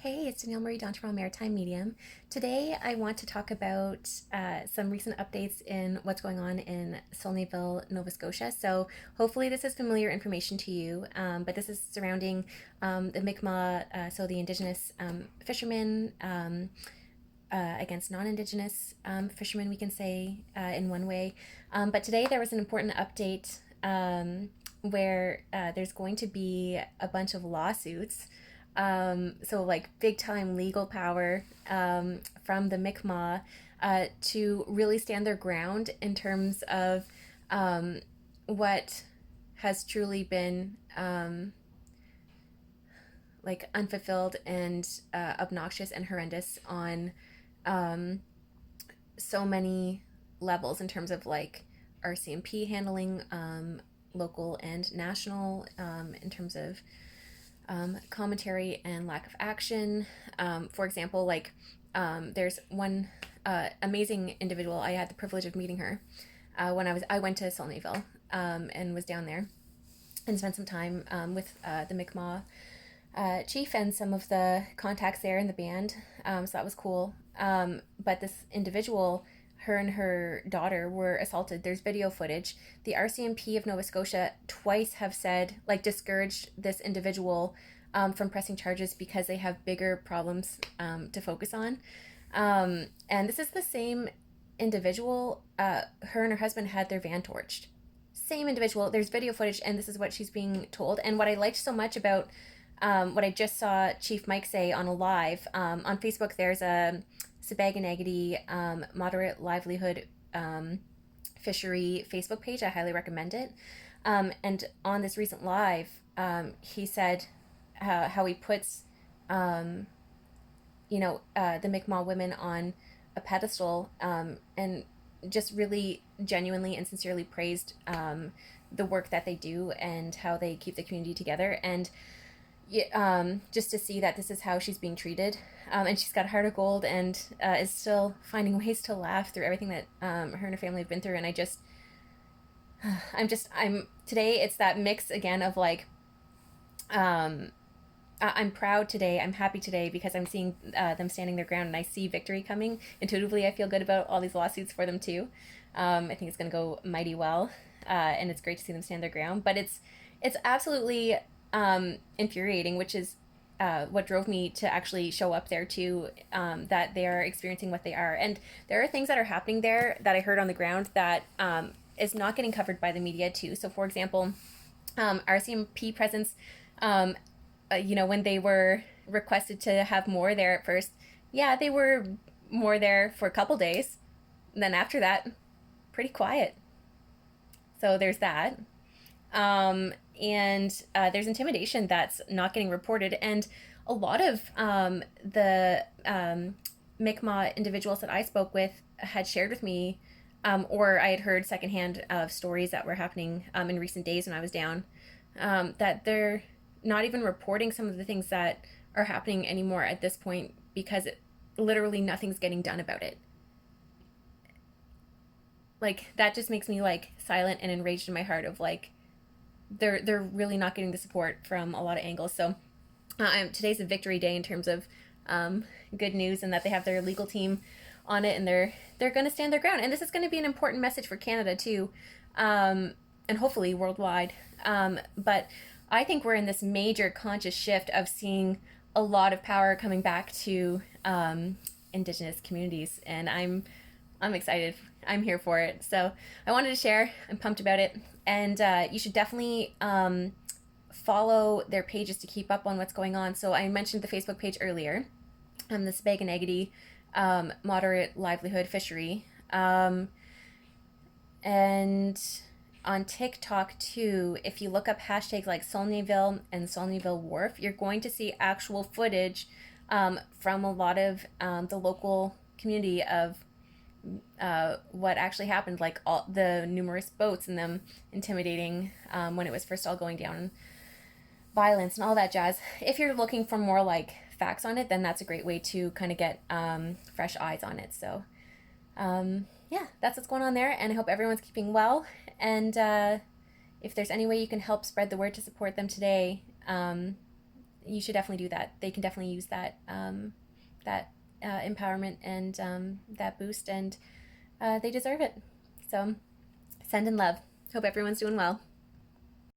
Hey, it's Danielle Marie Dontrell, Maritime Medium. Today I want to talk about some recent updates in what's going on in Saulnierville, Nova Scotia. So hopefully this is familiar information to you, but this is surrounding the Mi'kmaq, so the Indigenous fishermen against non-Indigenous fishermen, we can say in one way. But today there was an important update where there's going to be a bunch of lawsuits, so like big time legal power from the Mi'kmaq to really stand their ground in terms of what has truly been like unfulfilled and obnoxious and horrendous on so many levels in terms of like RCMP handling local and national, in terms of commentary and lack of action. For example, like there's one amazing individual. I had the privilege of meeting her when I went to Saulnierville and was down there and spent some time with the Mi'kmaq chief and some of the contacts there in the band. So that was cool. But this individual, her and her daughter were assaulted. There's video footage. The RCMP of Nova Scotia twice have said, like, discouraged this individual from pressing charges because they have bigger problems to focus on. And this is the same individual. Her and her husband had their van torched. Same individual. There's video footage, and this is what she's being told. And what I liked so much about what I just saw Chief Mike say on a live on Facebook, there's a Sabaganagity moderate livelihood fishery Facebook page. I highly recommend it. And on this recent live, he said how he puts, the Mi'kmaq women on a pedestal, and just really genuinely and sincerely praised the work that they do and how they keep the community together. And just to see that this is how she's being treated, and she's got a heart of gold and is still finding ways to laugh through everything that her and her family have been through. And I'm today. It's that mix again of like, I'm proud today. I'm happy today because I'm seeing them standing their ground, and I see victory coming. Intuitively, I feel good about all these lawsuits for them too. I think it's going to go mighty well, and it's great to see them stand their ground. But it's absolutely infuriating, which is what drove me to actually show up there too, that they are experiencing what they are. And there are things that are happening there that I heard on the ground that is not getting covered by the media too. So for example, RCMP presence, when they were requested to have more there at first, yeah, they were more there for a couple days. And then after that, pretty quiet. So there's that. And there's intimidation that's not getting reported. And a lot of the Mi'kmaq individuals that I spoke with had shared with me, or I had heard secondhand of stories that were happening in recent days when I was down, that they're not even reporting some of the things that are happening anymore at this point because literally nothing's getting done about it. Like, that just makes me like silent and enraged in my heart of like, they're really not getting the support from a lot of angles. So today's a victory day in terms of good news, and that they have their legal team on it, and they're going to stand their ground. And this is going to be an important message for Canada too, and hopefully worldwide. But I think we're in this major conscious shift of seeing a lot of power coming back to Indigenous communities, and I'm excited. I'm here for it. So I wanted to share. I'm pumped about it. And you should definitely follow their pages to keep up on what's going on. So I mentioned the Facebook page earlier, the Sabaganagity moderate livelihood fishery. And on TikTok too, if you look up hashtags like Saulnierville and Saulnierville Wharf, you're going to see actual footage from a lot of the local community of what actually happened, like all the numerous boats and them intimidating when it was first all going down, violence and all that jazz. If you're looking for more like facts on it, then that's a great way to kind of get fresh eyes on it. So yeah, that's what's going on there, and I hope everyone's keeping well. And if there's any way you can help spread the word to support them today, you should definitely do that. They can definitely use that empowerment and that boost, and they deserve it. So send in love. Hope everyone's doing well.